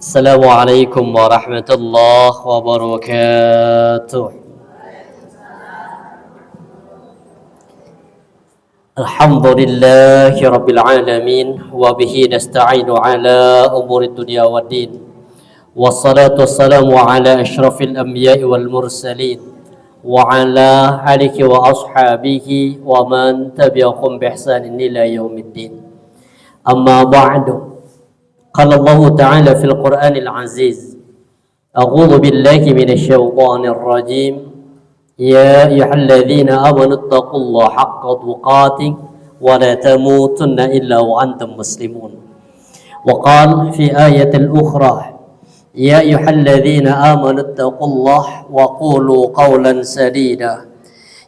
Assalamualaikum warahmatullahi wabarakatuh. Alhamdulillahi rabbil alamin wa bihi nasta'inu ala umuri dunya waddin. Wassalatu wassalamu ala asyrafil anbiya'i wal mursalin wa ala alihi wa ashabihi wa man tabi'ahum bi ihsanin ila yaumiddin. Amma ba'du. قال الله تعالى في القرآن العزيز أعوذ بالله من الشيطان الرجيم يا أيها الذين آمنوا اتقوا الله حق تقاته ولا تموتن إلا وأنتم مسلمون وقال في آية الأخرى يا أيها الذين آمنوا اتقوا الله وقولوا قولا سديدا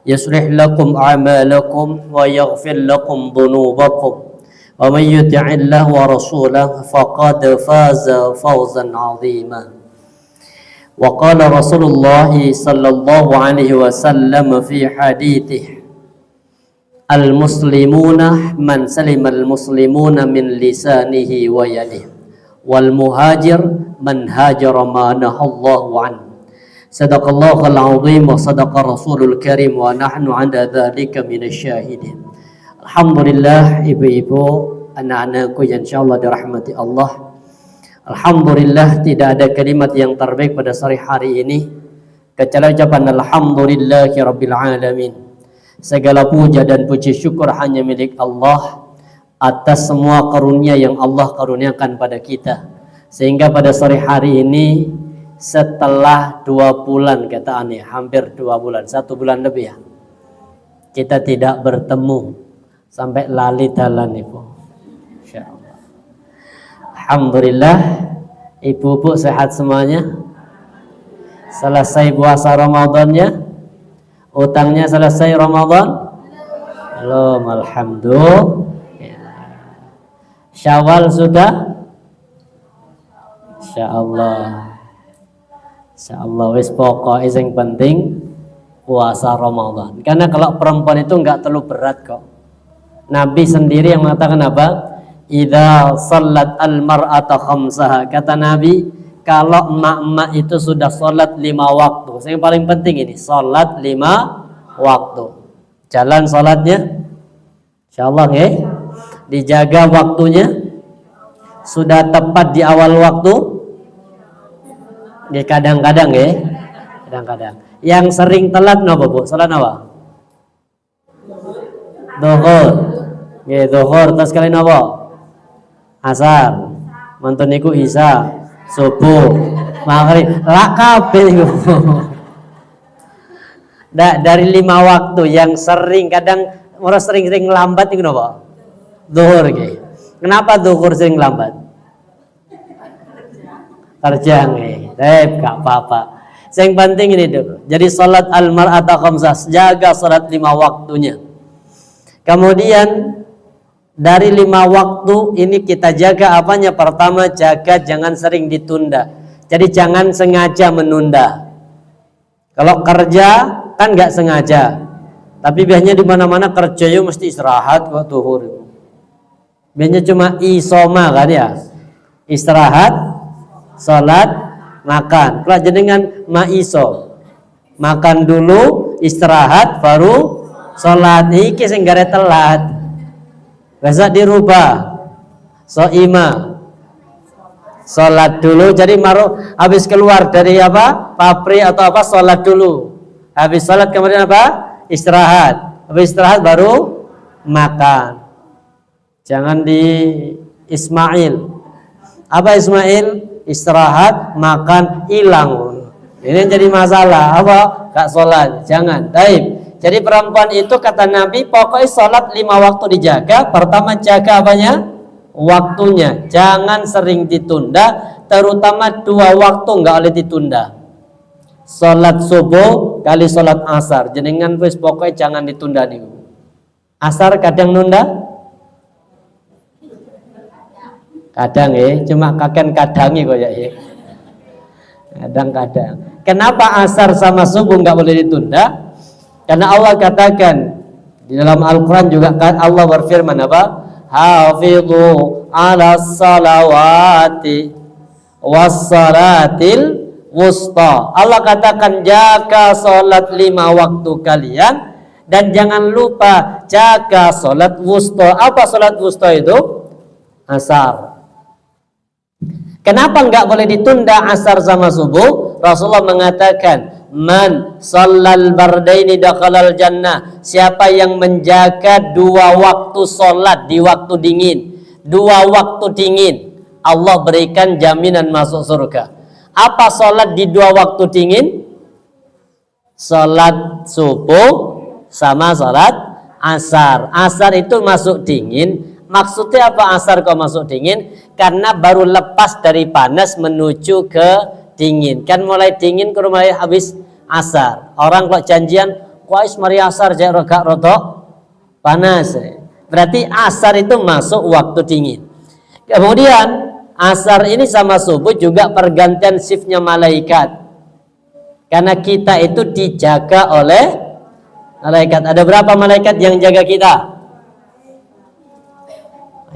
يصلح لكم أعمالكم ويغفر لكم ذنوبكم ومن يطع الله ورسوله فقد فاز فوزا عظيما وقال رسول الله صلى الله عليه وسلم في حديثه المسلمون من سلم المسلمون من لسانه ويده والمهاجر من هاجر ما نهى الله عنه صدق الله العظيم وصدق رسول الكريم ونحن على ذلك من الشاهدين. Alhamdulillah ibu-ibu, anak-anakku yang insyaallah dirahmati Allah. Alhamdulillah tidak ada kalimat yang terbaik pada sore hari ini kecuali ucapan alhamdulillahi rabbil alamin. Segala puja dan puji syukur hanya milik Allah atas semua karunia yang Allah karuniakan pada kita. Sehingga pada sore hari ini setelah 2 bulan kata aneh, hampir 2 bulan, 1 bulan lebih ya, kita tidak bertemu. Sampai lali dalan ibu. Insyaallah. Alhamdulillah, ibu-ibu sehat semuanya. Selesai puasa Ramadannya, utangnya selesai Ramadan. Belum, alhamdulillah. Syawal sudah. Insyaallah. Insyaallah wis pokoknya yang penting puasa Ramadan. Karena kalau perempuan itu enggak terlalu berat kok. Nabi sendiri yang mengatakan apa? Idza sallat al-mar'ata khamsaha. Kata Nabi, kalau emak-emak itu sudah salat 5 waktu. Yang paling penting ini, salat 5 waktu. Jalan salatnya insyaallah nggih. Dijaga waktunya. Sudah tepat di awal waktu. Nggih kadang-kadang nggih. Kadang-kadang. Yang sering telat napa, Bu? Salat napa? Zuhur. Nggih, zuhur terus kali napa? Asar. Mantun niku isya, subuh, maghrib, la kabeh niku. Dari 5 waktu yang sering kadang ora sering-sering lambat niku napa? Zuhur nggih. Kenapa zuhur sering lambat? Kerja nggih. Gak apa-apa. Yang penting ini dulu. Jadi salat al-mar'ata khamsah, jaga salat 5 waktunya. Kemudian dari 5 waktu ini kita jaga apanya? Pertama, jaga jangan sering ditunda. Jadi jangan sengaja menunda. Kalau kerja kan nggak sengaja. Tapi biasanya di mana-mana kerja yuk mesti istirahat kok tuhur. Biasanya cuma isoma kan ya. Istirahat, salat, makan. Kalau jenengan maiso. Makan dulu, istirahat baru salat. Iki sing gare telat. Bisa dirubah. Soima. Salat dulu jadi habis keluar dari apa? Pabrik atau apa salat dulu. Habis salat kemudian apa? Istirahat. Habis istirahat baru makan. Jangan di Ismail. Apa Ismail? Istirahat, makan, hilang. Ini jadi masalah. Apa? Gak salat. Jangan. Baik. Jadi perempuan itu kata Nabi pokoknya sholat 5 waktu dijaga. Pertama jaga apanya? Waktunya. Jangan sering ditunda. Terutama 2 waktu nggak boleh ditunda. Sholat subuh kali sholat asar. Jenengan wis pokoknya jangan ditunda nih. Asar kadang nunda? Kadang cuma kadangi kok ya. Kadang-kadang. Kenapa asar sama subuh nggak boleh ditunda? Karena Allah katakan di dalam Al-Quran juga Allah berfirman apa? Hafidhu ala salawati wassalatil wusta. Allah katakan jaga salat 5 waktu kalian dan jangan lupa jaga salat wusta. Apa salat wusta itu? Asar. Kenapa enggak boleh ditunda asar sama subuh? Rasulullah mengatakan, man shallal bardaini dakhalal jannah. Siapa yang menjaga 2 waktu salat di waktu dingin, 2 waktu dingin, Allah berikan jaminan masuk surga. Apa salat di 2 waktu dingin? Salat subuh sama salat asar. Asar itu masuk dingin. Maksudnya apa asar kok masuk dingin? Karena baru lepas dari panas menuju ke dingin. Kan mulai dingin ke mulai habis asar. Orang kok janjian, kuais mari asar jek rogak rotok panas. Berarti asar itu masuk waktu dingin. Kemudian asar ini sama subuh juga pergantian shiftnya malaikat. Karena kita itu dijaga oleh malaikat. Ada berapa malaikat yang jaga kita?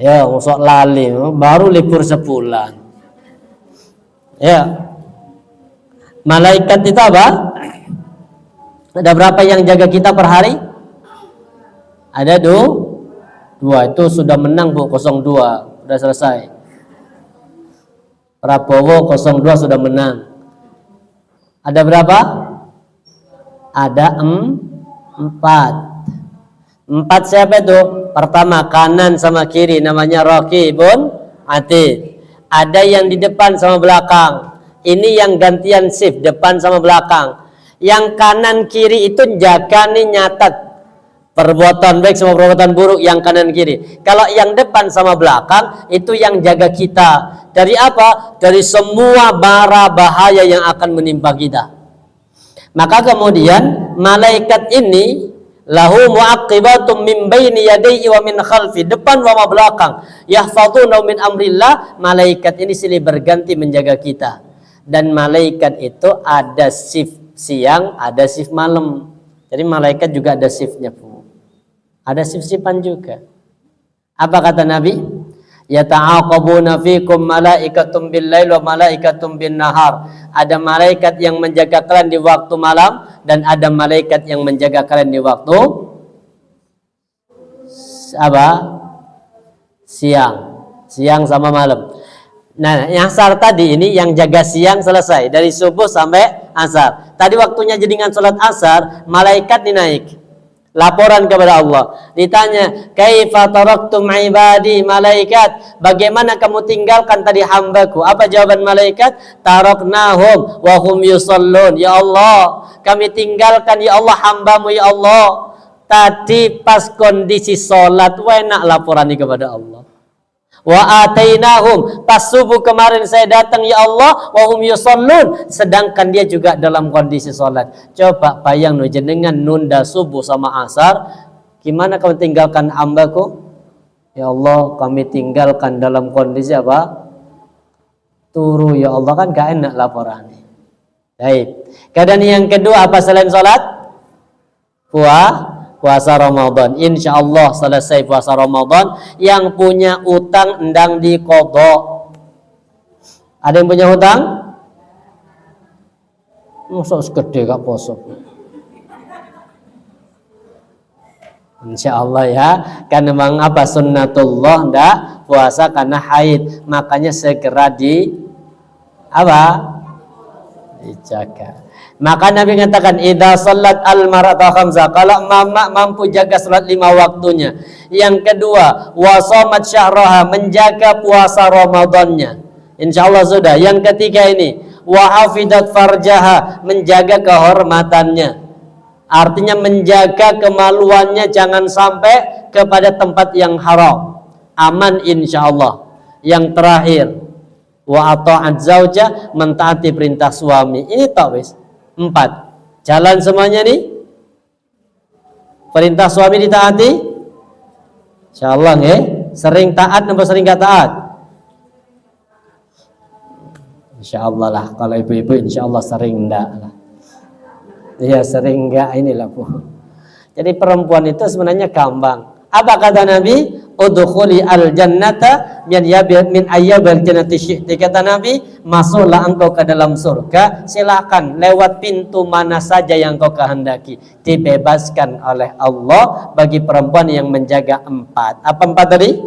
Ya, masuk lali, baru libur sebulan. Ya, malaikat itu apa? Ada berapa yang jaga kita per hari? Ada 2. Itu sudah menang Bu, 02 sudah selesai. Prabowo 02 sudah menang. Ada berapa? Ada 4. 4 siapa itu? Pertama kanan sama kiri namanya Raqibun Atid. Ada yang di depan sama belakang. Ini yang gantian shift depan sama belakang. Yang kanan kiri itu jaga nih, nyatat perbuatan baik sama perbuatan buruk yang kanan kiri. Kalau yang depan sama belakang itu yang jaga kita. Dari apa? Dari semua bara bahaya yang akan menimpa kita. Maka kemudian malaikat ini lahu mu'aqibatum min baini yadayhi wa min khalfi, depan wa belakang, yahfazuna min amrillah. Malaikat ini silih berganti menjaga kita. Dan malaikat itu ada shift siang, ada shift malam. Jadi malaikat juga ada shiftnya, Bu. Ada shift-shiftan juga. Apa kata Nabi? Yata'aqabuna fikum malaikatum bil lail wa malaikatum bin nahar. Ada malaikat yang menjaga kalian di waktu malam dan ada malaikat yang menjaga kalian di waktu apa? Siang. Siang sama malam. Nah, yang asar tadi ini yang jaga siang selesai dari subuh sampai asar. Tadi waktunya jedingan sholat asar, malaikat dinaik. Laporan kepada Allah. Ditanya, "Kaifa taraktum ibadi?" Malaikat, bagaimana kamu tinggalkan tadi hambaku? Apa jawaban malaikat? "Taraknahum wa hum yusallun." Ya Allah, kami tinggalkan ya Allah hambamu ya Allah. Tadi pas kondisi sholat, enak laporan kepada Allah. Wa atainahum, pas subuh kemarin saya datang ya Allah, wa hum yusallun, sedangkan dia juga dalam kondisi sholat. Coba bayang no, jenengan nunda subuh sama asar, gimana kamu tinggalkan hambaku? Ya Allah, kami tinggalkan dalam kondisi apa? Turu ya Allah, kan gak enak laporannya. Baik. Keadaan yang kedua apa selain sholat? Puasa Ramadan. Insya Allah selesai puasa Ramadan. Yang punya utang endang diqodho. Ada yang punya hutang? Masa segede gak poso? Insya Allah ya. Kan memang apa sunnatullah ndak puasa karena haid. Makanya segera dijaga. Maka Nabi mengatakan idza sallat al-mar'atu khamsa, kalau mama mampu jaga salat 5 waktunya. Yang kedua, wa shamat syahraha, menjaga puasa Ramadannya. Insyaallah sudah. Yang ketiga ini, wa hafidat farjaha, menjaga kehormatannya. Artinya menjaga kemaluannya jangan sampai kepada tempat yang haram. Aman insyaallah. Yang terakhir, wa ata'at zauja, mentaati perintah suami. Ini tak wis. 4. Jalan semuanya nih. Perintah suami ditaati. Insyaallah nggih. Sering taat atau sering gak taat? Insyaallah lah. Kalau ibu-ibu insyaallah sering enggak lah. Iya sering enggak inilah Bu. Jadi perempuan itu sebenarnya gampang. Apa kata Nabi? Udkhuli al-jannata min ayyabil jannati syi'ti. Kata Nabi, masuklah engkau ke dalam surga, silakan lewat pintu mana saja yang kau kehendaki. Dibebaskan oleh Allah bagi perempuan yang menjaga 4. Apa 4 tadi?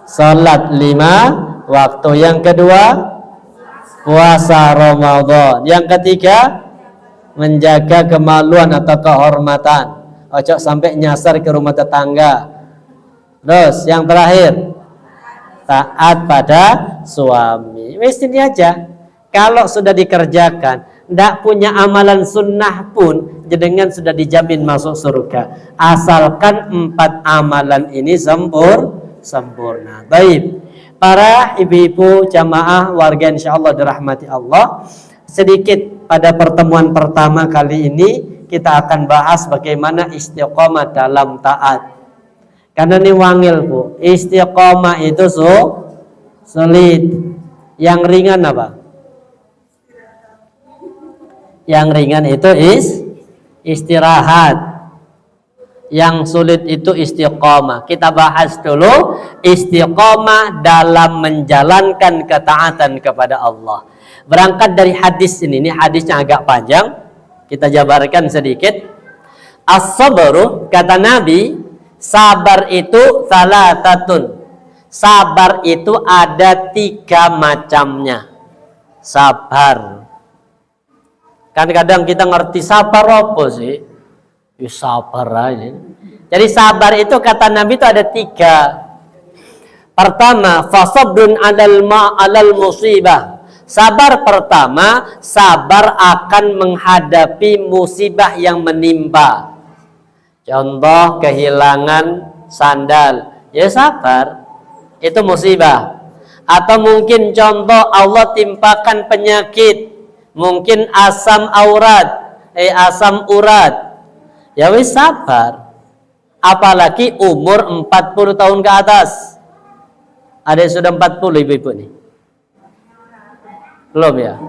Salat 5 waktu. Yang kedua, puasa Ramadan. Yang ketiga, menjaga kemaluan atau kehormatan. Ojo sampai nyasar ke rumah tetangga. Terus yang terakhir, taat pada suami. Wes ini aja. Kalau sudah dikerjakan, tidak punya amalan sunnah pun, jenengan sudah dijamin masuk surga. Asalkan 4 amalan ini sempurna. Baik, para ibu-ibu jamaah warga insyaallah dirahmati Allah. Sedikit pada pertemuan pertama kali ini kita akan bahas bagaimana istiqomah dalam taat. Karena ini wangil bu, istiqomah itu sulit. Yang ringan apa? Yang ringan itu istirahat. Yang sulit itu istiqomah. Kita bahas dulu istiqomah dalam menjalankan ketaatan kepada Allah. Berangkat dari hadis ini hadisnya agak panjang, kita jabarkan sedikit. As-sabru, kata Nabi, sabar itu salatatun. Sabar itu ada 3 macamnya. Sabar. Kan kadang kita ngerti sabar apa sih? Ya sabar aja. Jadi sabar itu kata Nabi itu ada 3. Pertama, fasabrun alal musibah. Sabar pertama, sabar akan menghadapi musibah yang menimpa. Contoh kehilangan sandal, ya sabar, itu musibah. Atau mungkin contoh Allah timpakan penyakit, mungkin asam urat, ya wis sabar. Apalagi umur 40 tahun ke atas. Ada yang sudah 40 ibu-ibu nih? Belum ya?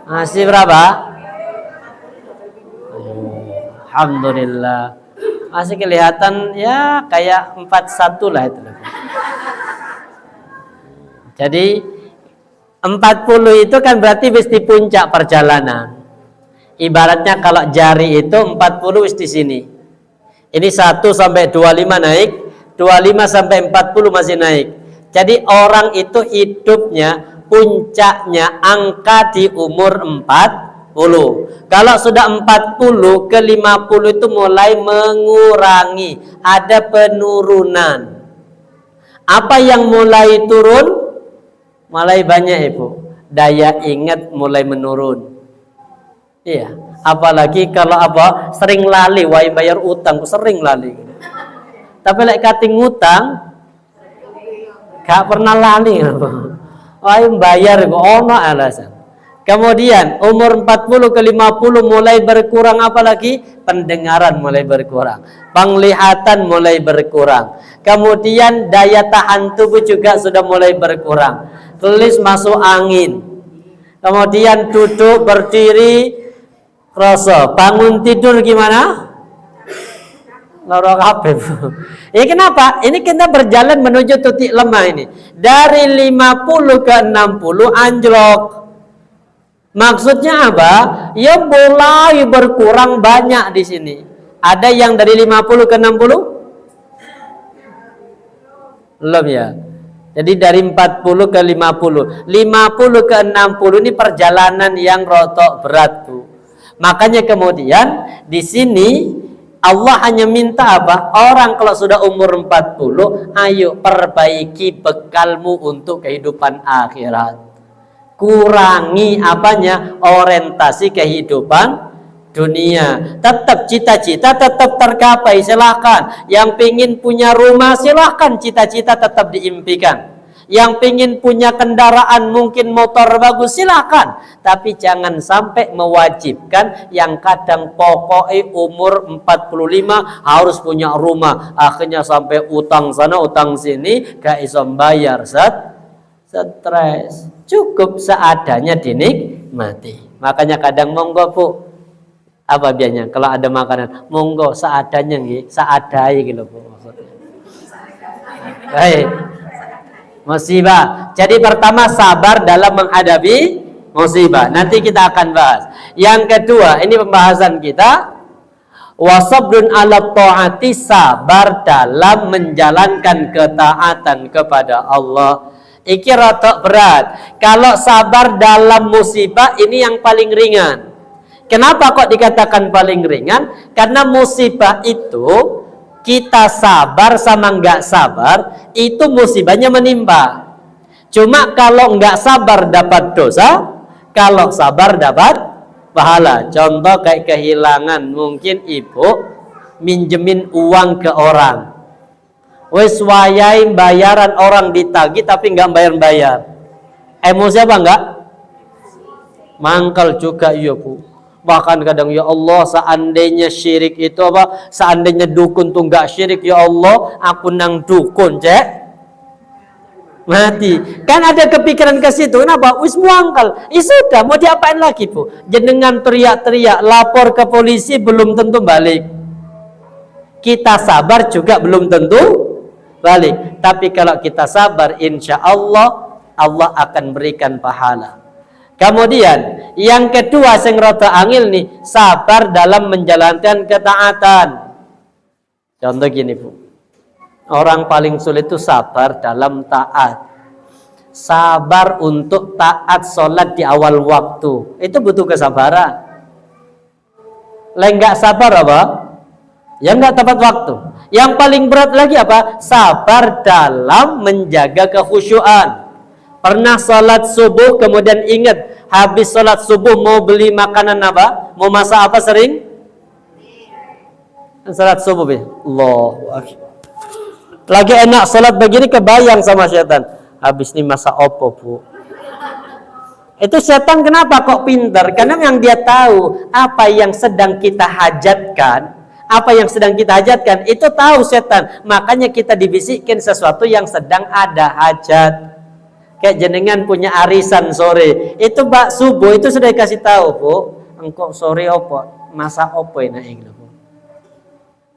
Masih berapa? Alhamdulillah. Masih kelihatan ya kayak 41 lah itu. Jadi 40 itu kan berarti wis di puncak perjalanan. Ibaratnya kalau jari itu 40 wis di sini. Ini 1 sampai 25 naik, 25 sampai 40 masih naik. Jadi orang itu hidupnya puncaknya angka di umur 40. Kalau sudah 40 ke 50 itu mulai mengurangi, ada penurunan. Apa yang mulai turun? Mulai banyak ibu, daya ingat mulai menurun. Iya, apalagi kalau sering lali, wahai bayar utang, sering lali. Tapi lek kating utang gak pernah lali. Wahai bayar ono alasan. Kemudian umur 40 ke 50 mulai berkurang, apalagi pendengaran mulai berkurang, penglihatan mulai berkurang. Kemudian daya tahan tubuh juga sudah mulai berkurang. Tulis masuk angin. Kemudian duduk, berdiri, rasa bangun tidur gimana? Loro kabeh. Ini kenapa? Ini kita berjalan menuju titik lemah ini. Dari 50 ke 60 anjlok. Maksudnya apa? Ya mulai berkurang banyak di sini. Ada yang dari 50 ke 60? Belum ya? Jadi dari 40 ke 50. 50 ke 60 ini perjalanan yang rotok berat, Bu. Makanya kemudian di sini Allah hanya minta apa? Orang kalau sudah umur 40, ayo perbaiki bekalmu untuk kehidupan akhirat. Kurangi apanya? Orientasi kehidupan dunia. Tetap cita-cita tetap tercapai, silahkan. Yang pingin punya rumah, silahkan, cita-cita tetap diimpikan. Yang pingin punya kendaraan, mungkin motor bagus, silahkan. Tapi jangan sampai mewajibkan yang kadang pokoknya umur 45 harus punya rumah. Akhirnya sampai utang sana utang sini, gak iso bayar, stres. Cukup seadanya dinikmati. Makanya kadang monggo Bu, Apa biasanya? Kalau ada makanan, monggo seadanya nggih, seadai gitu Bu. Baik. Musibah. Jadi pertama sabar dalam menghadapi musibah. Nanti kita akan bahas. Yang kedua, ini pembahasan kita. Wasabrun ala ta'ati, sabar dalam menjalankan ketaatan kepada Allah. Iki rotok berat. Kalau sabar dalam musibah ini yang paling ringan. Kenapa kok dikatakan paling ringan? Karena musibah itu kita sabar sama nggak sabar itu musibahnya menimpa. Cuma kalau nggak sabar dapat dosa, kalau sabar dapat pahala. Contoh kayak kehilangan, mungkin ibu minjemin uang ke orang, wes wayain bayaran orang ditagih tapi nggak bayar-bayar, emosi apa enggak? Mangkal juga iya Bu. Bahkan kadang, ya Allah, seandainya syirik itu apa, seandainya dukun tuh nggak syirik, ya Allah aku nang dukun cek mati. Kan ada kepikiran ke situ. Kenapa? Wis muangkal. Sudah, mau diapain lagi Bu? Jenengan teriak-teriak lapor ke polisi belum tentu balik. Kita sabar juga belum tentu balik. Tapi kalau kita sabar, insya Allah Allah akan berikan pahala. Kemudian yang kedua sing rada angil nih, sabar dalam menjalankan ketaatan. Contoh gini Bu, orang paling sulit itu sabar dalam taat. Sabar untuk taat sholat di awal waktu, itu butuh kesabaran. Nggak sabar apa? Ya nggak tepat waktu. Yang paling berat lagi apa? Sabar dalam menjaga kekhusyuan. Pernah sholat subuh kemudian ingat habis sholat subuh mau beli makanan apa? Mau masak apa sering? Sholat subuh Allahu Akbar. Lagi enak sholat begini kebayang sama setan. Habis ini masak opo Bu? Itu setan kenapa kok pintar? Karena yang dia tahu apa yang sedang kita hajatkan. Apa yang sedang kita hajatkan itu tahu setan. Makanya kita dibisikkan sesuatu yang sedang ada hajat. Kayak jenengan punya arisan sore, itu Mbak subuh itu sudah dikasih tahu Bu, engkau sore opo, masa opo ini Bu.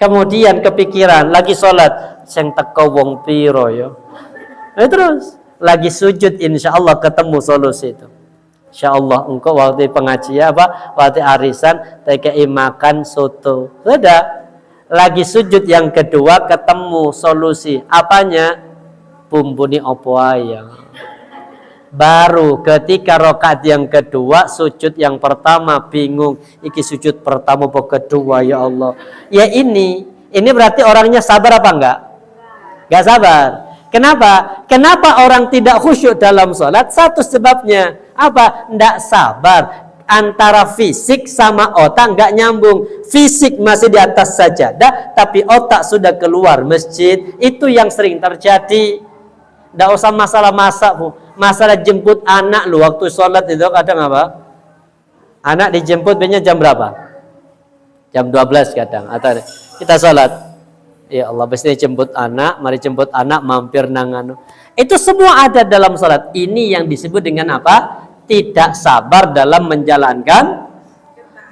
Kemudian kepikiran lagi sholat, sing teko wong piro yo. Terus lagi sujud, insya Allah ketemu solusi itu. Insya Allah engkau waktu pengajian apa, waktu arisan, TKI makan soto, sudah. Lagi sujud yang kedua ketemu solusi, apanya? Bumbuni opo ayam. Baru ketika rokaat yang kedua, sujud yang pertama bingung, iki sujud pertama apa kedua, ya Allah. Ya ini berarti orangnya sabar apa enggak? Enggak sabar. Kenapa? Kenapa orang tidak khusyuk dalam sholat? Satu sebabnya apa? Enggak sabar. Antara fisik sama otak enggak nyambung. Fisik masih di atas sajadah, tapi otak sudah keluar masjid. Itu yang sering terjadi. Enggak usah masalah masak Bu. Masalah jemput anak lu waktu sholat itu kadang apa? Anak dijemput biasanya jam berapa? Jam 12 kadang. Atau kita sholat, ya Allah biasanya jemput anak, mari jemput anak mampir nanganu. Itu semua ada dalam sholat. Ini yang disebut dengan apa? Tidak sabar dalam menjalankan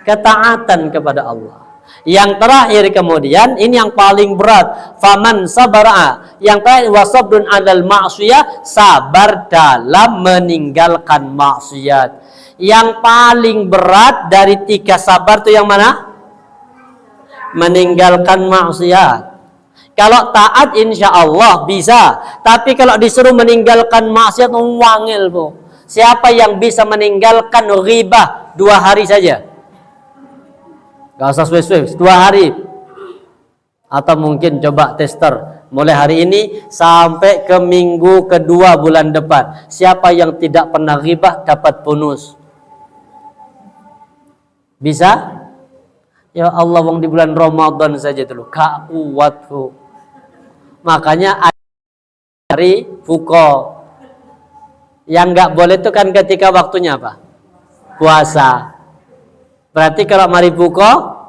ketaatan kepada Allah. Yang terakhir kemudian ini yang paling berat, faman sabara. Yang terakhir wasabrun 'alal ma'siyah, sabar dalam meninggalkan maksiat. Yang paling berat dari 3 sabar itu yang mana? Meninggalkan maksiat. Kalau taat insya Allah bisa, tapi kalau disuruh meninggalkan maksiat wangil Bu. Siapa yang bisa meninggalkan ghibah 2 hari saja? Gak usah swis-swis, 2 hari. Atau mungkin coba tester. Mulai hari ini sampai ke minggu kedua bulan depan. Siapa yang tidak pernah ghibah dapat bonus. Bisa? Ya Allah, wong di bulan Ramadan saja dulu. Gak kuat Bu. Makanya hari buka. Yang gak boleh itu kan ketika waktunya apa? Puasa. Berarti kalau mari buka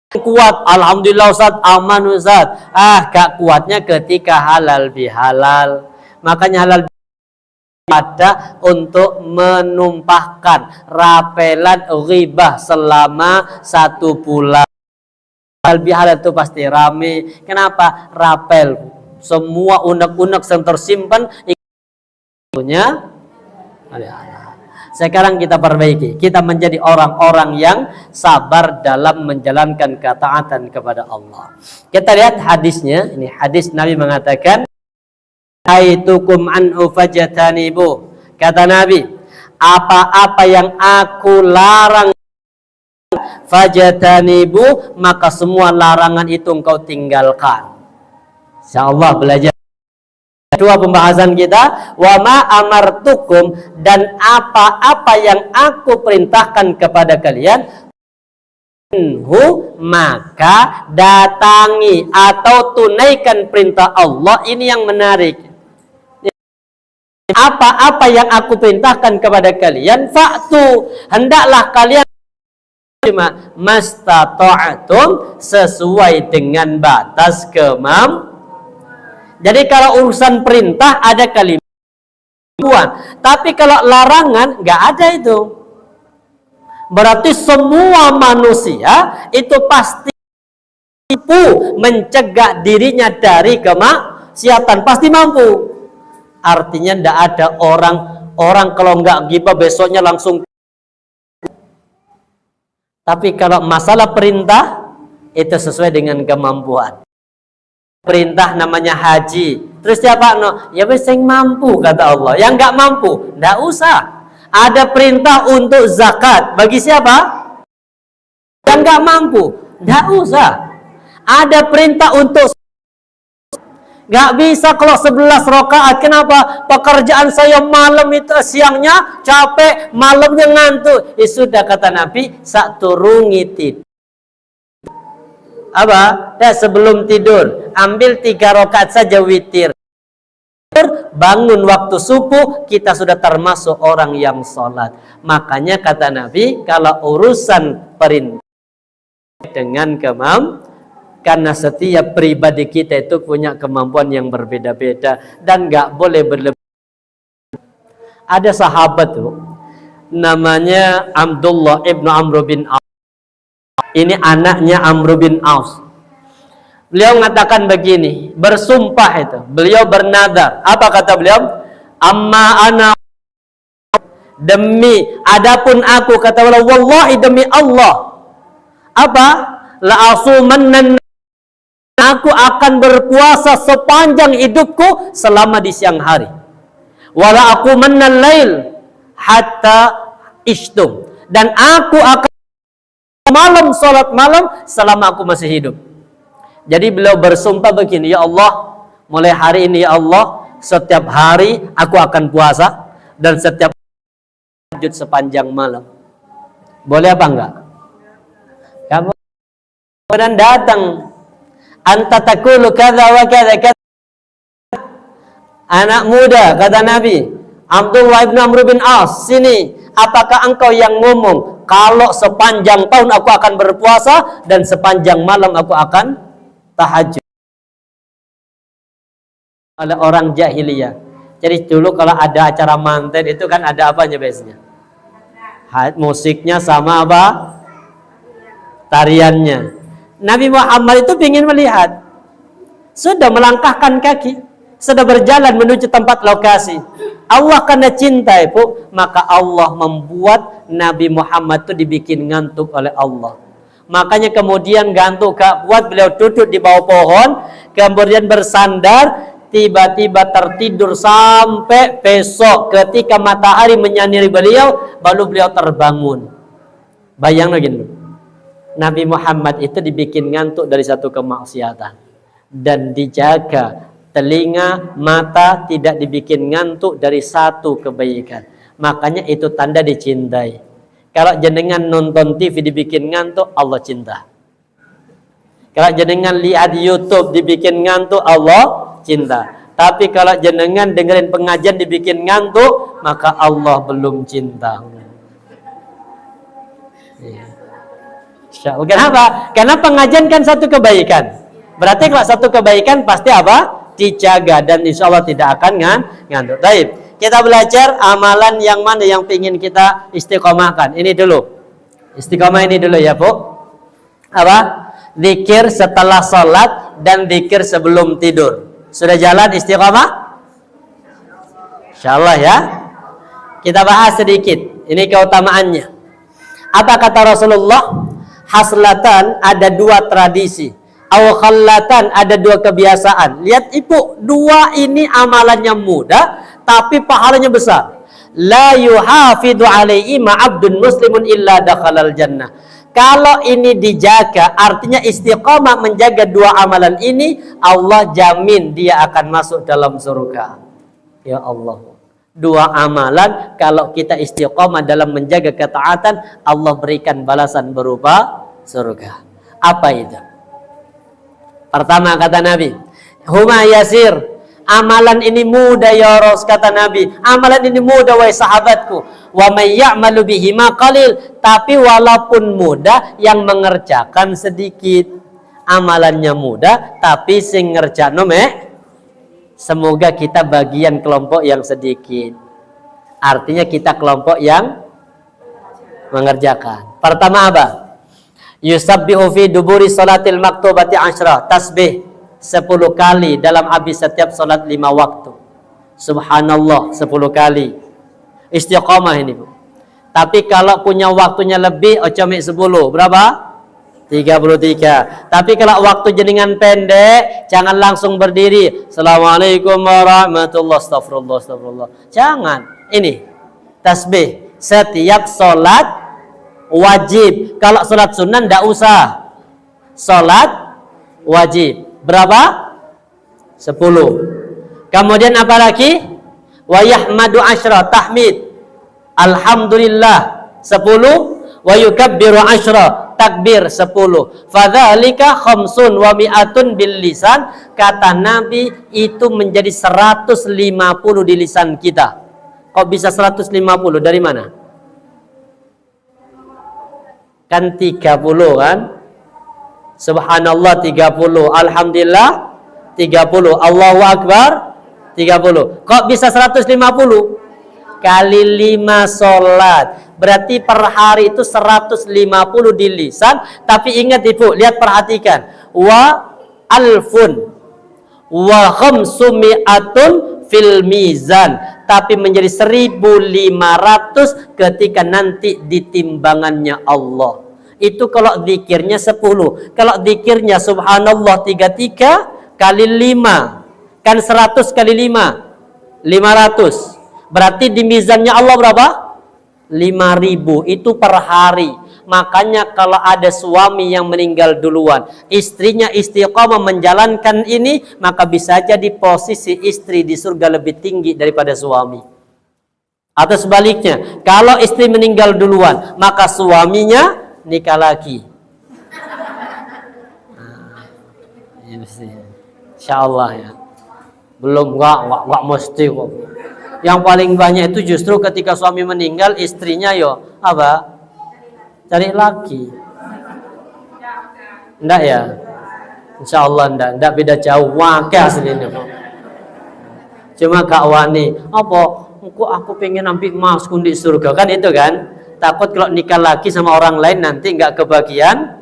kuat, alhamdulillah Ustaz, aman Ustaz. Gak kuatnya ketika halal bihalal. Makanya halal pada untuk menumpahkan rapelan ghibah selama 1 bulan. Bihala itu pasti rame. Kenapa? Rapel. Semua unek-unek yang tersimpan punya. Sekarang kita perbaiki. Kita menjadi orang-orang yang sabar dalam menjalankan ketaatan kepada Allah. Kita lihat hadisnya. Ini hadis Nabi mengatakan, "Haitukum anhu fajatanibu." Kata Nabi, apa-apa yang aku larang fajatanibu, maka semua larangan itu engkau tinggalkan. Insyaallah belajar. Kedua pembahasan kita, wa ma amartukum, dan apa-apa yang aku perintahkan kepada kalian, maka datangi atau tunaikan perintah Allah. Ini yang menarik. Apa-apa yang aku perintahkan kepada kalian, fa'tu, hendaklah kalian mastata'atum, sesuai dengan batas kemampuan. Jadi kalau urusan perintah ada kalimat, tapi kalau larangan nggak ada itu. Berarti semua manusia itu pasti mampu mencegah dirinya dari kemaksiatan, pasti mampu. Artinya nggak ada orang kalau nggak ghibah besoknya langsung. Tapi kalau masalah perintah itu sesuai dengan kemampuan. Perintah namanya haji. Terus siapa? No, ya wis sing mampu, kata Allah. Yang nggak mampu, nggak usah. Ada perintah untuk zakat. Bagi siapa? Yang nggak mampu, nggak usah. Ada perintah untuk nggak bisa kalau 11 rakaat. Kenapa? Pekerjaan saya malam itu, siangnya capek, malamnya ngantuk. Sudah kata Nabi, sak turungi tidur. Apa? Sebelum tidur ambil 3 rakaat saja witir. Bangun waktu subuh, kita sudah termasuk orang yang sholat. Makanya kata Nabi, kalau urusan perintah dengan karena setiap pribadi kita itu punya kemampuan yang berbeda-beda dan nggak boleh berlebih. Ada sahabat tuh namanya Abdullah ibnu Amr bin Auf. Ini anaknya Amr bin Aus. Beliau mengatakan begini, bersumpah itu. Beliau bernadar. Apa kata beliau? Amma ana, demi adapun aku, kata beliau, wallahi demi Allah. Apa? La asumanna, aku akan berpuasa sepanjang hidupku selama di siang hari. Wala aqumanna lail hatta ishtum, dan aku akan malam salat malam selama aku masih hidup. Jadi beliau bersumpah begini, ya Allah, mulai hari ini ya Allah, setiap hari aku akan puasa dan setiap tahajud sepanjang malam. Boleh apa enggak? Kamu kemudian datang, anta taqulu kadza wa kadza, anak muda, kata Nabi, Abdullah bin Amr bin As, sini, apakah engkau yang ngomong kalau sepanjang tahun aku akan berpuasa dan sepanjang malam aku akan tahajud? Oleh orang jahiliyah. Jadi dulu kalau ada acara manten itu kan ada apanya biasanya? Musiknya sama apa? Tariannya. Nabi Muhammad itu ingin melihat. Sudah melangkahkan kaki, sudah berjalan menuju tempat lokasi. Allah karena cinta itu, maka Allah membuat Nabi Muhammad itu dibikin ngantuk oleh Allah. Makanya kemudian gantung gak buat, beliau duduk di bawah pohon, kemudian bersandar, tiba-tiba tertidur sampai besok ketika matahari menyinari beliau, baru beliau terbangun. Bayang lagi, Nabi Muhammad itu dibikin ngantuk dari satu kemaksiatan dan dijaga telinga, mata tidak dibikin ngantuk dari satu kebaikan. Makanya itu tanda dicintai. Kalau jenengan nonton TV dibikin ngantuk, Allah cinta. Kalau jenengan lihat YouTube dibikin ngantuk, Allah cinta. Tapi kalau jenengan dengerin pengajian dibikin ngantuk, maka Allah belum cinta. Kenapa? Karena pengajian kan satu kebaikan. Berarti kalau satu kebaikan pasti apa? Dijaga dan insya Allah tidak akan ngantuk. Baik. Kita belajar amalan yang mana yang ingin kita istiqomahkan. Ini dulu. Istiqomah ini dulu ya, Bu. Apa? Zikir setelah sholat dan zikir sebelum tidur. Sudah jalan istiqomah? Insyaallah ya. Kita bahas sedikit. Ini keutamaannya. Apa kata Rasulullah? Haslatan, ada dua tradisi. Aw khallatan, ada dua kebiasaan. Lihat ibu, dua ini amalannya mudah tapi pahalanya besar. La yuhafidu alaihi ma'abdun muslimun illa dakhalal jannah. Kalau ini dijaga, artinya istiqomah menjaga dua amalan ini, Allah jamin dia akan masuk dalam surga. Ya Allah. Dua amalan, kalau kita istiqomah dalam menjaga ketaatan, Allah berikan balasan berupa surga. Apa itu? Pertama kata Nabi, huma yasir. Amalan ini mudah ya Rasul, kata Nabi. Amalan ini mudah wahai sahabatku. Wa may ya'malu bihi ma qalil. Tapi walaupun mudah, yang mengerjakan sedikit. Amalannya mudah, tapi sing ngerjakno semoga kita bagian kelompok yang sedikit. Artinya kita kelompok yang mengerjakan. Pertama apa? Yusabbihu fi duburi salatil maktubati asyra. Tasbih 10 kali dalam habis setiap salat 5 waktu. Subhanallah 10 kali. Istiqomah ini, Bu. Tapi kalau punya waktunya lebih, ocomik 10. Berapa? 33. Tapi kalau waktu jenengan pendek, jangan langsung berdiri. Assalamualaikum warahmatullahi wabarakatuh. Astagfirullah. Jangan. Ini tasbih setiap salat wajib. Kalau salat sunnah enggak usah. Salat wajib. Berapa? 10. Kemudian apa lagi? Wa yahmadu asyra, tahmid. Alhamdulillah 10. Wa yukabbiru asyra, takbir 10. Fadzalika khamsun wa mi'atun bil lisan. Kata Nabi, itu menjadi 150 di lisan kita. Kok bisa 150? Dari mana? Kan 30 kan? Subhanallah 30, Alhamdulillah 30, Allahu Akbar 30. Kok bisa 150? Kali 5 sholat. Berarti per hari itu 150 di lisan. Tapi ingat ibu, lihat perhatikan. Wa alfun wa khamsumi'atun fil mizan. Tapi menjadi 1500 ketika nanti di timbangannya Allah. Itu kalau zikirnya 10. Kalau zikirnya subhanallah 33 kali 5. Kan 100 kali 5. 500. Berarti di mizannya Allah berapa? 5.000. Itu per hari. Makanya kalau ada suami yang meninggal duluan, istrinya istiqomah menjalankan ini, maka bisa jadi posisi istri di surga lebih tinggi daripada suami. Atau sebaliknya, kalau istri meninggal duluan, maka suaminya nikah lagi. Insyaallah ya. Belum enggak mesti kok. Yang paling banyak itu justru ketika suami meninggal, istrinya yo apa? Cari lagi. Enggak ya? Insyaallah enggak beda jauh. Wakil aslinya kok. Cuma gak wani. Apa? Aku pengen nampik masuk di surga kan itu kan? Takut kalau nikah lagi sama orang lain nanti nggak kebagian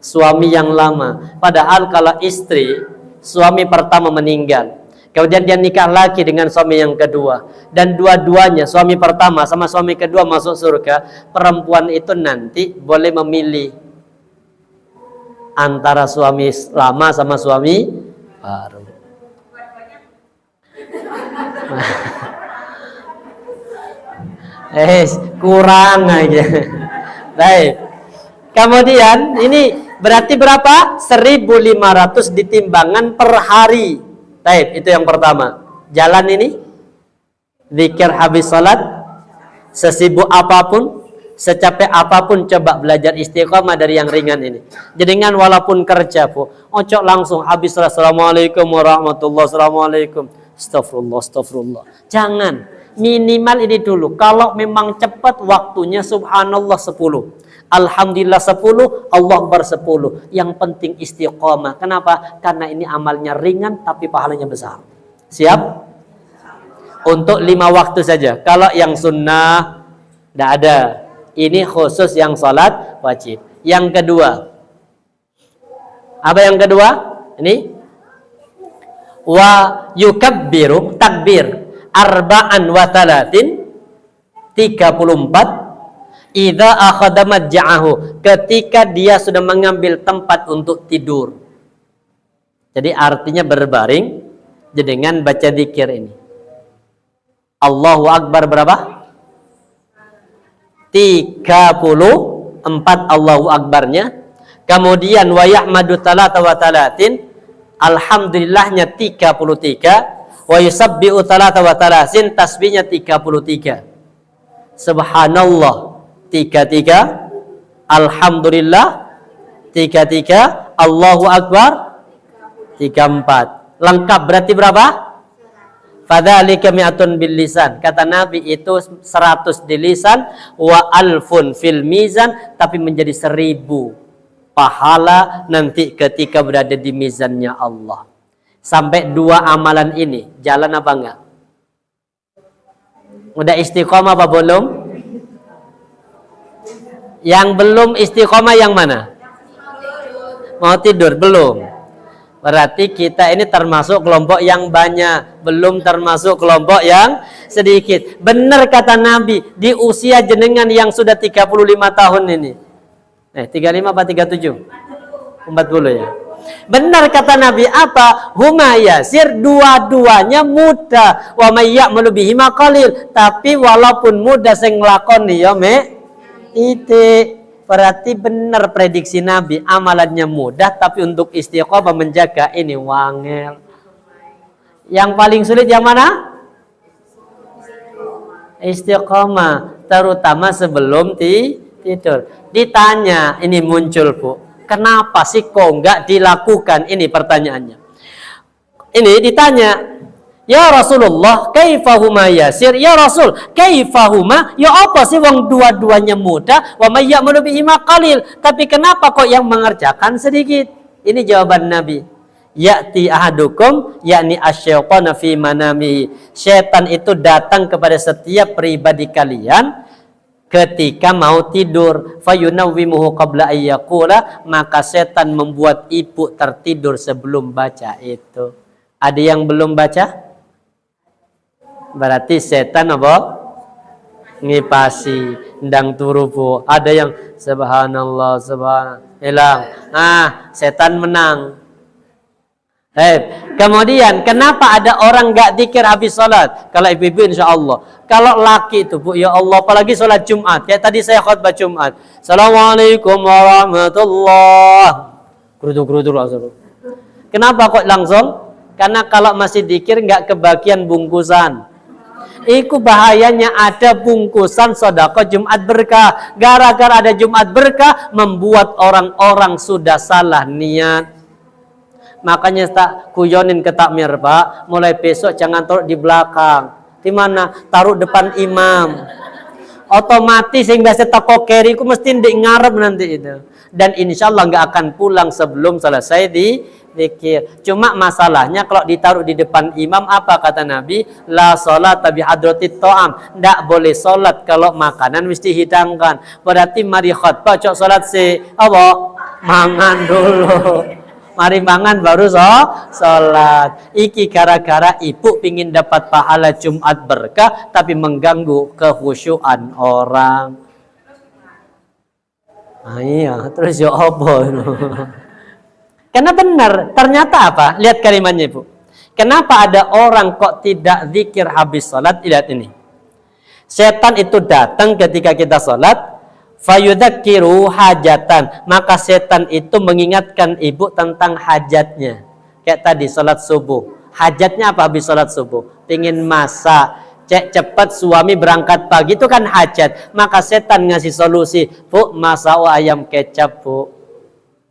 suami yang lama. Padahal kalau istri, suami pertama meninggal, kemudian dia nikah lagi dengan suami yang kedua, dan dua-duanya, suami pertama sama suami kedua masuk surga, perempuan itu nanti boleh memilih antara suami lama sama suami baru. Kurang aja. Baik. Kemudian ini berarti berapa? 1.500 di timbangan per hari. Baik, itu yang pertama. Jalan ini zikir habis salat, sesibuk apapun, secapek apapun, coba belajar istiqomah dari yang ringan ini. Jangan walaupun kerja, Bu, ojo langsung habis salat, assalamualaikum warahmatullahi wabarakatuh. Astagfirullah. Jangan. Minimal ini dulu. Kalau memang cepat waktunya subhanallah 10. Alhamdulillah 10, Allah Akbar 10. Yang penting istiqomah. Kenapa? Karena ini amalnya ringan tapi pahalanya besar. Siap? Untuk 5 waktu saja. Kalau yang sunnah tidak ada. Ini khusus yang salat wajib. Yang kedua, apa yang kedua? Ini wa yukabbiru takbir arba'an wa talatin 34 idza akhadha madja'ahu, ketika dia sudah mengambil tempat untuk tidur. Jadi artinya berbaring dengan baca zikir ini. Allahu Akbar berapa? 34 Allahu Akbarnya. Kemudian wa yahmadu talata wa talatin, alhamdulillahnya 33, wa yusabbihu talata wa talatin, tasbihnya 33. Subhanallah 33, alhamdulillah 33, Allahu Akbar 34. Lengkap berarti berapa? Fadzalika mi'atun bil lisan. Kata Nabi itu 100 di lisan, wa alfun fil mizan, tapi menjadi 1000 pahala nanti ketika berada di mizannya Allah. Sampai 2 amalan ini jalan apa enggak? Udah istiqomah apa belum? Yang belum istiqomah yang mana? Mau tidur belum? Berarti kita ini termasuk kelompok yang banyak, belum termasuk kelompok yang sedikit. Benar kata Nabi, di usia jenengan yang sudah 35 tahun ini. 35 apa 37? 40 ya. Benar kata Nabi apa? Huma yasir, dua-duanya mudah. Wa may ya'malu bihi qalil, tapi walaupun mudah sing nglakoni ya ite. Berarti benar prediksi Nabi, amalannya mudah, tapi untuk istiqomah menjaga ini wangel. Yang paling sulit yang mana? Istiqomah, terutama sebelum tidur. Ditanya, ini muncul Bu, kenapa sih kok enggak dilakukan? Ini pertanyaannya. Ini ditanya, ya Rasulullah, kaifahuma yasir? Ya Rasul, kaifahuma? Ya apa sih wong dua-duanya mudah? Wa may ya'malu bihi qalil. Tapi kenapa kok yang mengerjakan sedikit? Ini jawaban Nabi. Ya'ti ahadukum, yakni asyaitana fi manamihi. Syaitan itu datang kepada setiap pribadi kalian ketika mau tidur. Fayunawwimuhu qabla ayyaqula, maka setan membuat ibu tertidur sebelum baca itu. Ada yang belum baca? Berarti setan apa? Ngipasi, ndang turu Bu. Ada yang subhanallah, subhanallah, hilang. Setan menang. Kemudian kenapa ada orang enggak zikir habis salat? Kalau ibu-ibu insyaallah. Kalau laki itu Bu, ya Allah, apalagi salat Jumat. Kayak tadi saya khutbah Jumat. Assalamualaikum warahmatullahi. Gerutu-gerutu. Kenapa kok langsung? Karena kalau masih zikir enggak kebagian bungkusan. Iku bahayanya ada bungkusan sedekah Jumat berkah. Gara-gara ada Jumat berkah membuat orang-orang sudah salah niat. Makanya tak kuyonin ke takmir Pak, mulai besok jangan taruh di belakang. Di mana? Taruh depan imam. Otomatis yang biasa toko keri ku mesti di ngarep nanti itu. Dan insya Allah nggak akan pulang sebelum selesai di zikir. Cuma masalahnya kalau ditaruh di depan imam, apa kata Nabi? La sholat bi hadratit ta'am. Nggak boleh sholat kalau makanan mesti hidangkan. Berarti mari khutbah cok sholat si apa? Mangan dulu. Mari mangan baru sholat. Iki gara-gara ibu pingin dapat pahala Jumat berkah, tapi mengganggu kehusyuan orang. Iya, terus ya apa? Karena benar, ternyata apa? Lihat kalimatnya Ibu. Kenapa ada orang kok tidak zikir habis sholat? Lihat ini. Setan itu datang ketika kita sholat, fayudzakiru hajatan, maka setan itu mengingatkan ibu tentang hajatnya. Kayak tadi sholat subuh, hajatnya apa habis sholat subuh? Pingin masak, cepat suami berangkat pagi, itu kan hajat. Maka setan ngasih solusi, Bu, masak ayam kecap Bu.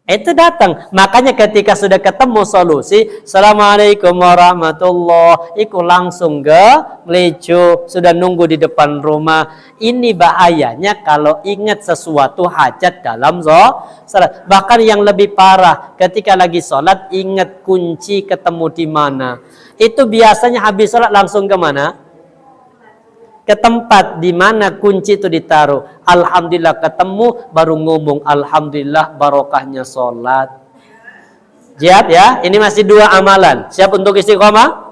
Itu datang. Makanya ketika sudah ketemu solusi, Assalamualaikum warahmatullahi, iku langsung ngelejo, sudah nunggu di depan rumah. Ini bahayanya kalau ingat sesuatu hajat dalam sholat. Bahkan yang lebih parah, ketika lagi sholat ingat kunci ketemu di mana. Itu biasanya habis sholat langsung ke mana? ke tempat di mana kunci itu ditaruh. Alhamdulillah ketemu, baru ngomong alhamdulillah barokahnya sholat. Siap ya? Ini masih 2 amalan. Siap untuk istiqomah?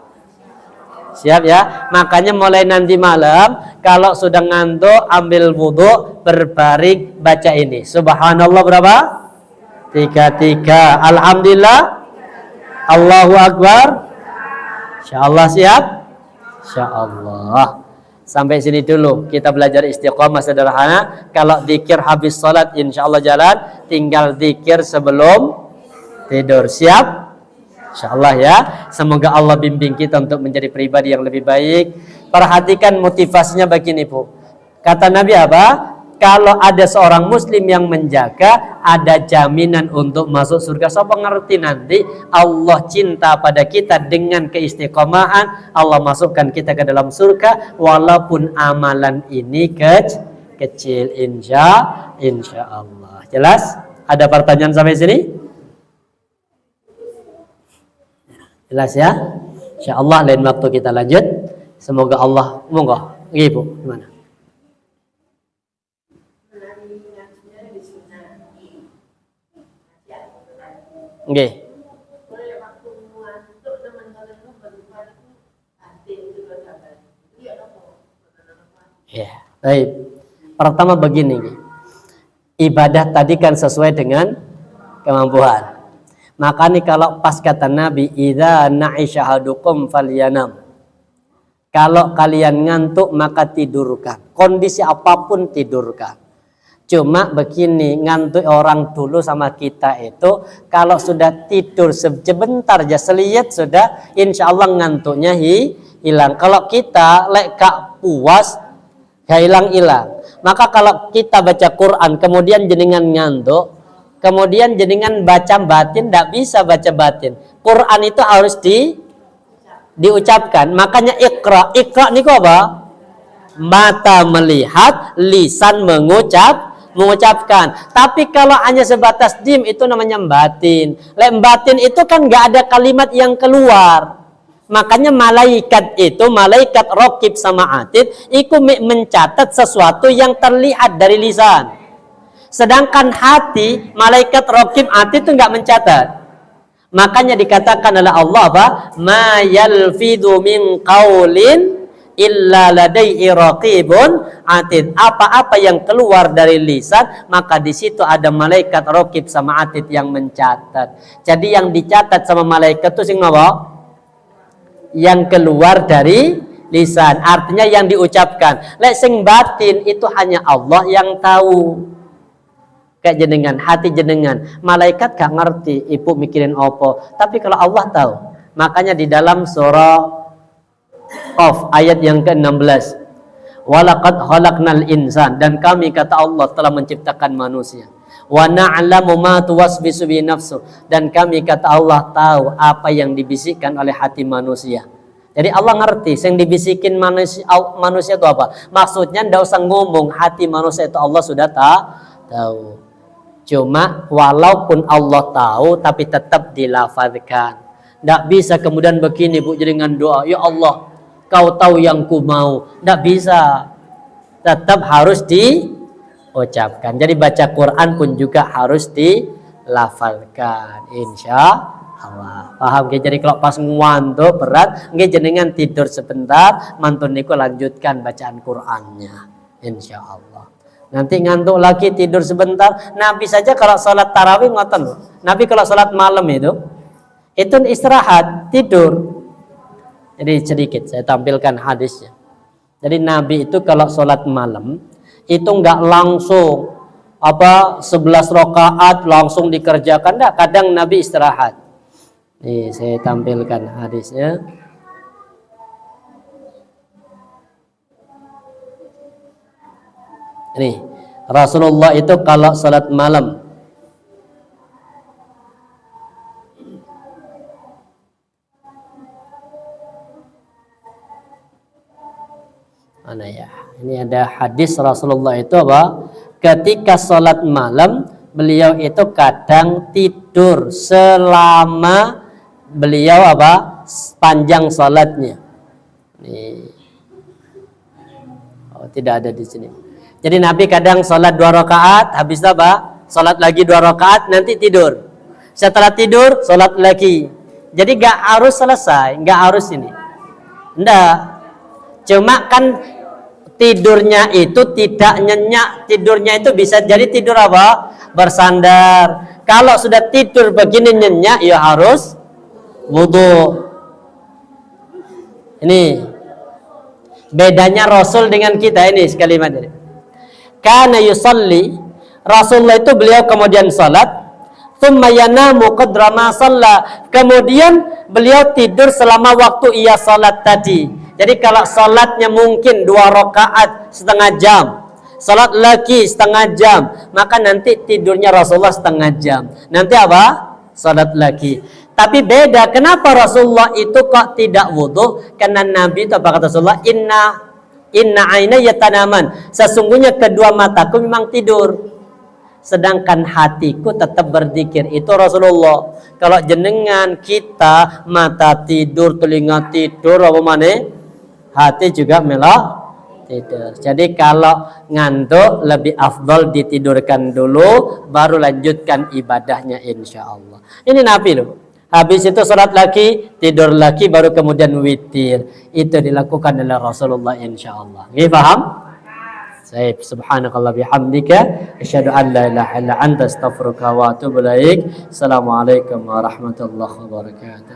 Siap ya? Makanya mulai nanti malam kalau sudah ngantuk ambil wudhu, berbaring, baca ini. Subhanallah berapa? 33. Alhamdulillah. Allahu Akbar. Insyaallah siap? Insyaallah. Sampai sini dulu kita belajar istiqomah sederhana. Kalau zikir habis sholat insyaallah jalan. Tinggal zikir sebelum tidur. Siap? Insyaallah ya. Semoga Allah bimbing kita untuk menjadi pribadi yang lebih baik. Perhatikan motivasinya begini Bu. Kata Nabi apa? Kalau ada seorang muslim yang menjaga, ada jaminan untuk masuk surga. So pengerti nanti Allah cinta pada kita dengan keistiqomahan, Allah masukkan kita ke dalam surga walaupun amalan ini kecil. Insya Allah. Jelas? Ada pertanyaan sampai sini? Jelas ya? Insya Allah lain waktu kita lanjut. Semoga Allah monggo. Ibu gimana? Nggih. Ya, baik. Pertama begini, ibadah tadi kan sesuai dengan kemampuan. Makanya kalau pas kata Nabi, idza na'isha ahadukum falyanam. Kalau kalian ngantuk maka tidurkan. Kondisi apapun tidurkan. Cuma begini, ngantuk orang dulu sama kita itu kalau sudah tidur sebentar aja seliyet sudah insya Allah ngantuknya hilang. Kalau kita leka puas ya hilang. Maka kalau kita baca Quran kemudian jenengan ngantuk, kemudian jenengan baca batin, tidak bisa baca batin. Quran itu harus diucapkan. Makanya ikra niku apa? Mata melihat, lisan mengucapkan. Tapi kalau hanya sebatas dim itu namanya batin. Batin itu kan nggak ada kalimat yang keluar. Makanya malaikat raqib sama atid itu mencatat sesuatu yang terlihat dari lisan. Sedangkan hati malaikat raqib atid itu nggak mencatat. Makanya dikatakan oleh Allah apa? Ma yalfidhu min qaulin illa ladaihi raqibun atid. Apa-apa yang keluar dari lisan maka di situ ada malaikat raqib sama atid yang mencatat. Jadi yang dicatat sama malaikat itu sing napa? Yang keluar dari lisan, artinya yang diucapkan. Lek sing batin itu hanya Allah yang tahu. Kayak jenengan, hati jenengan, malaikat gak ngerti ibu mikirin apa, tapi kalau Allah tahu. Makanya di dalam surah Qaf ayat yang ke-16, walaqad khalaqnal insan, dan kami kata Allah telah menciptakan manusia, wa na'lamu ma tuwaswisu bi nafsu, dan kami kata Allah tahu apa yang dibisikkan oleh hati manusia. Jadi Allah ngerti yang dibisikin manusia itu apa. Maksudnya ndak usah ngomong, hati manusia itu Allah sudah tahu. Cuma walaupun Allah tahu tapi tetap dilafazkan. Ndak bisa kemudian begini Bu dengan doa, ya Allah Kau tahu yang ku mau. Ndak bisa. Tetap harus diucapkan. Jadi baca Quran pun juga harus dilafalkan. Insya Allah. Paham? Jadi kalau pas ngantuk berat, nggih jenengan tidur sebentar, mantun niku lanjutkan bacaan Qurannya. Insya Allah. Nanti ngantuk lagi tidur sebentar. Nabi saja kalau sholat tarawih ngoten. Nabi kalau sholat malam itu istirahat, tidur. Jadi sedikit saya tampilkan hadisnya. Jadi Nabi itu kalau sholat malam itu nggak langsung 11 rakaat langsung dikerjakan, enggak. Kadang Nabi istirahat. Nih saya tampilkan hadisnya. Nih Rasulullah itu kalau sholat malam mana ya? Ini ada hadis Rasulullah itu apa? Ketika sholat malam beliau itu kadang tidur selama beliau apa? Panjang sholatnya. Nih. Tidak ada di sini. Jadi Nabi kadang sholat 2 rakaat, habis apa? Sholat lagi 2 rakaat, nanti tidur. Setelah tidur, sholat lagi. Jadi gak harus selesai, gak harus ini. Enggak. Cuma kan tidurnya itu tidak nyenyak. Tidurnya itu bisa jadi tidur apa? Bersandar. Kalau sudah tidur begini nyenyak, ya harus wudu. Ini bedanya Rasul dengan kita ini sekalimat ini. Kana yusalli, Rasulullah itu beliau kemudian salat, thumma yanamu qadra ma shalla, kemudian beliau tidur selama waktu ia salat tadi. Jadi kalau salatnya mungkin 2 rakaat setengah jam, salat lagi setengah jam, maka nanti tidurnya Rasulullah setengah jam. Nanti apa? Salat lagi. Tapi beda, kenapa Rasulullah itu kok tidak wudu? Karena Nabi itu apa kata Rasulullah? Inna ainaya tanaman. Sesungguhnya kedua mataku memang tidur. Sedangkan hatiku tetap berzikir. Itu Rasulullah. Kalau jenengan kita mata tidur, telinga tidur, apa mana? Hati juga melok tidur. Jadi kalau ngantuk lebih afdal ditidurkan dulu, baru lanjutkan ibadahnya insya Allah. Ini Nabi loh. Habis itu sholat lagi, tidur lagi, baru kemudian witir. Itu dilakukan oleh Rasulullah insya Allah. Ini paham? Baik, subhanakallah bihamdika asyhadu an la ilaha illa anta astaghfiruka wa atubu ilaik. Assalamualaikum warahmatullahi wabarakatuh.